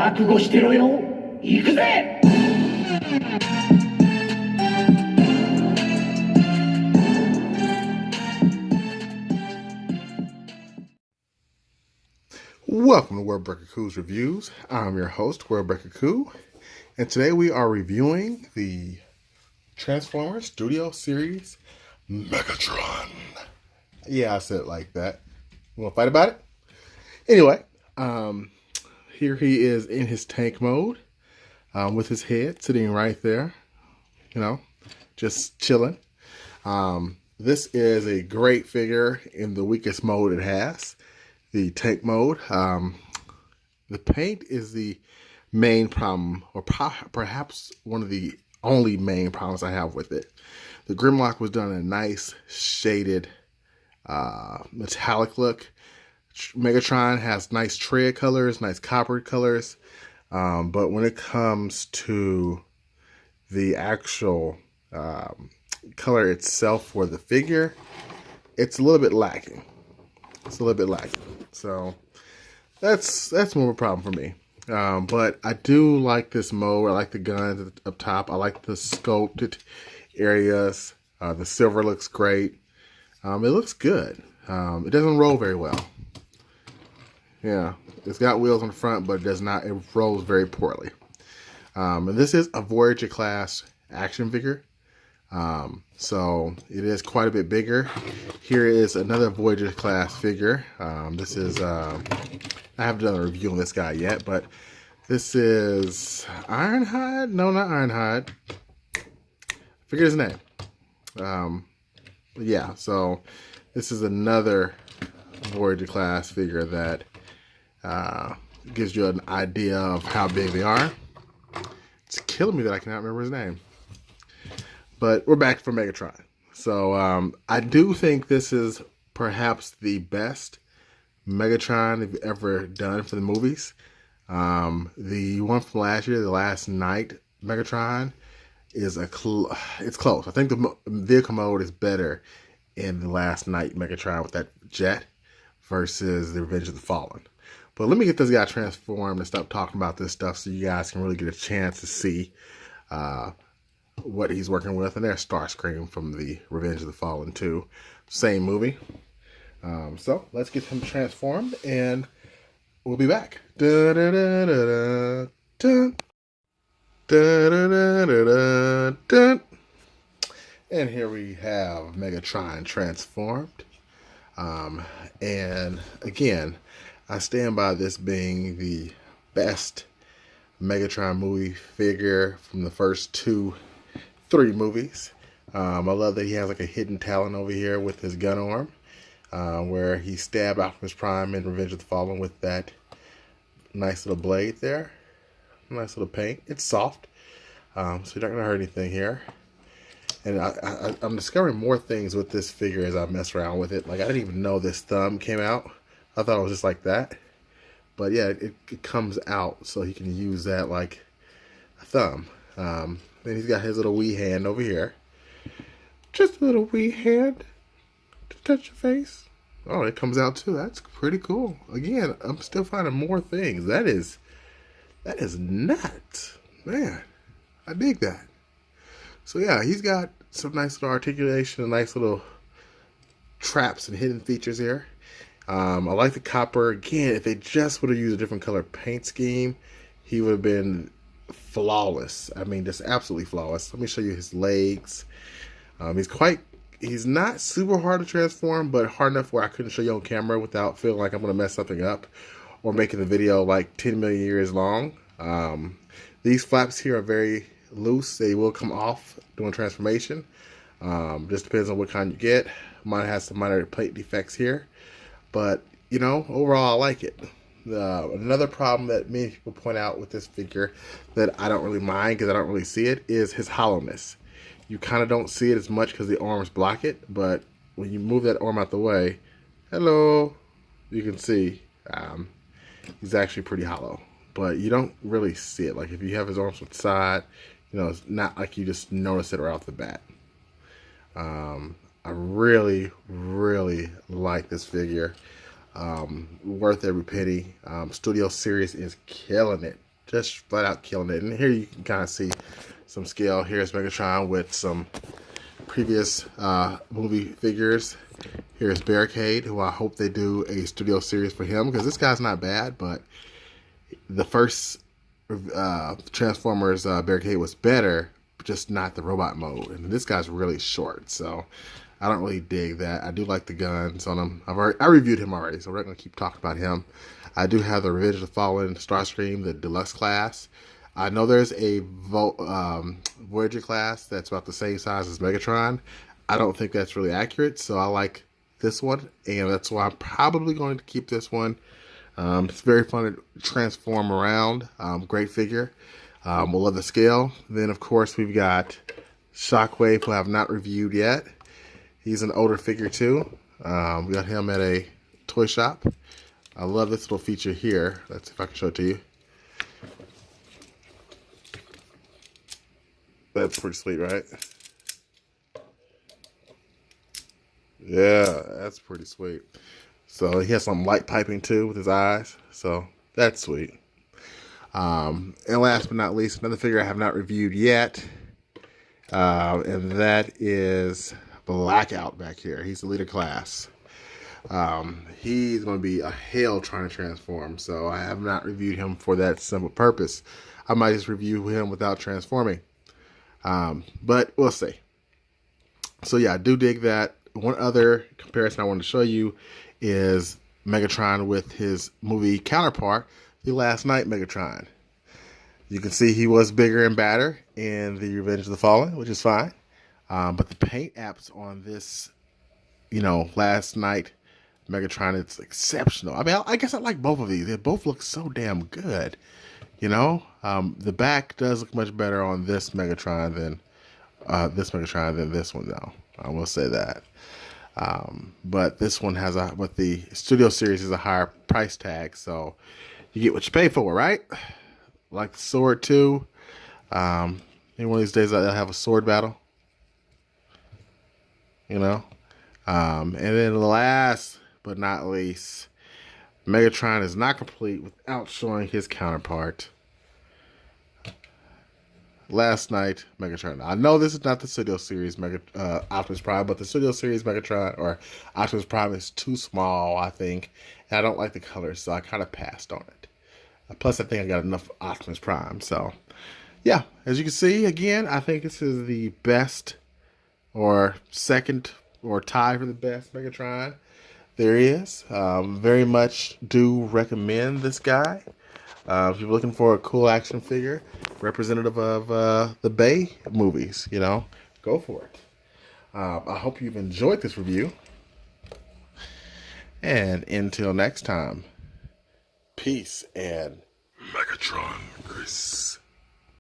覚悟してろよ。行くぜ。Welcome to Worldbreaker Coo's Reviews. I'm your host, Worldbreaker Coo, and today we are reviewing the Transformers Studio Series Megatron. Yeah, I said it like that. You want to fight about it? Anyway, here he is in his tank mode, with his head sitting right there, just chilling. This is a great figure in the weakest mode it has, the tank mode. The paint is the main problem, or perhaps one of the only main problems I have with it. The Grimlock was done in a nice shaded metallic look. Megatron has nice tread colors, nice copper colors, but when it comes to the actual color itself for the figure, it's a little bit lacking. So that's more of a problem for me. But I do like this mode. I like the guns up top. I like the sculpted areas. The silver looks great. It looks good. It doesn't roll very well. Yeah, it's got wheels on the front, but it rolls very poorly. And this is a Voyager class action figure. So it is quite a bit bigger. Here is another Voyager class figure. This is, I haven't done a review on this guy yet, but this is Ironhide? No, not Ironhide. I forget his name. Yeah, so this is another Voyager class figure that gives you an idea of how big they are. It's killing me that I cannot remember his name. But we're back for Megatron. So I do think this is perhaps the best Megatron they've ever done for the movies. The one from last year, the Last Night Megatron, is it's close. I think the vehicle mode is better in the Last Night Megatron with that jet versus the Revenge of the Fallen. But let me get this guy transformed and stop talking about this stuff so you guys can really get a chance to see what he's working with. And there's Starscream from the Revenge of the Fallen too. Same movie. So let's get him transformed and we'll be back. Da, da, da, da, da, da, da, da, da, da. And here we have Megatron transformed. And again, I stand by this being the best Megatron movie figure from the first 3 movies. I love that he has like a hidden talent over here with his gun arm, where he stabbed Optimus Prime in Revenge of the Fallen with that nice little blade there. Nice little paint. It's soft, so you're not going to hurt anything here. And I'm discovering more things with this figure as I mess around with it. Like, I didn't even know this thumb came out. I thought it was just like that. But yeah, it comes out, so he can use that like a thumb. Then he's got his little wee hand over here. Just a little wee hand to touch your face. Oh, it comes out too. That's pretty cool. Again, I'm still finding more things. That is nuts. Man, I dig that. So yeah, he's got some nice little articulation and nice little traps and hidden features here. I like the copper. Again, if they just would have used a different color paint scheme, he would have been flawless. I mean, just absolutely flawless. Let me show you his legs. He's not super hard to transform, but hard enough where I couldn't show you on camera without feeling like I'm going to mess something up or making the video like 10 million years long. These flaps here are very loose. They will come off during transformation. Just depends on what kind you get. Mine has some minor plate defects here, but overall I like it. Another problem that many people point out with this figure that I don't really mind because I don't really see it is his hollowness. You kind of don't see it as much because the arms block it, but when you move that arm out the way, hello, you can see he's actually pretty hollow, but you don't really see it. Like if you have his arms to the side, it's not like you just notice it right off the bat. I really, really like this figure. Worth every penny. Studio Series is killing it just flat out killing it. And here you can kind of see some scale. Here's Megatron with some previous movie figures. Here's Barricade, who I hope they do a studio series for him, because this guy's not bad, but the first Transformers Barricade was better, just not the robot mode. And this guy's really short, so I don't really dig that. I do like the guns on him. I reviewed him already, so we're not going to keep talking about him. I do have the Revenge of the Fallen Starscream, the deluxe class. I know there's a Voyager class that's about the same size as Megatron. I don't think that's really accurate, so I like this one, and that's why I'm probably going to keep this one. It's very fun to transform around. Great figure. We'll love the scale. Then, of course, we've got Shockwave, who I have not reviewed yet. He's an older figure, too. We got him at a toy shop. I love this little feature here. Let's see if I can show it to you. That's pretty sweet, right? Yeah, that's pretty sweet. So he has some light piping too with his eyes. So that's sweet. And last but not least, another figure I have not reviewed yet. And that is Blackout back here. He's the leader class. He's going to be a hell trying to transform. So I have not reviewed him for that simple purpose. I might just review him without transforming. But we'll see. So yeah, I do dig that. One other comparison I want to show you is Megatron with his movie counterpart, the Last Night Megatron. You can see he was bigger and badder in the Revenge of the Fallen, which is fine. But the paint apps on this, Last Night Megatron, it's exceptional. I mean, I guess I like both of these. They both look so damn good. The back does look much better on this Megatron than this one, though. I will say that. But this one but the Studio Series is a higher price tag, so you get what you pay for, right? Like the sword too. Maybe one of these days I'll have a sword battle. And then last but not least, Megatron is not complete without showing his counterpart. Last Night Megatron. I know this is not the Studio Series Optimus Prime, but the Studio Series Megatron or Optimus Prime is too small, I think. And I don't like the colors, so I kind of passed on it. Plus, I think I got enough Optimus Prime. So, yeah, as you can see, again, I think this is the best or second or tie for the best Megatron there is. Very much do recommend this guy. If you're looking for a cool action figure, representative of the Bay movies, go for it. I hope you've enjoyed this review. And until next time, peace and Megatron Chris.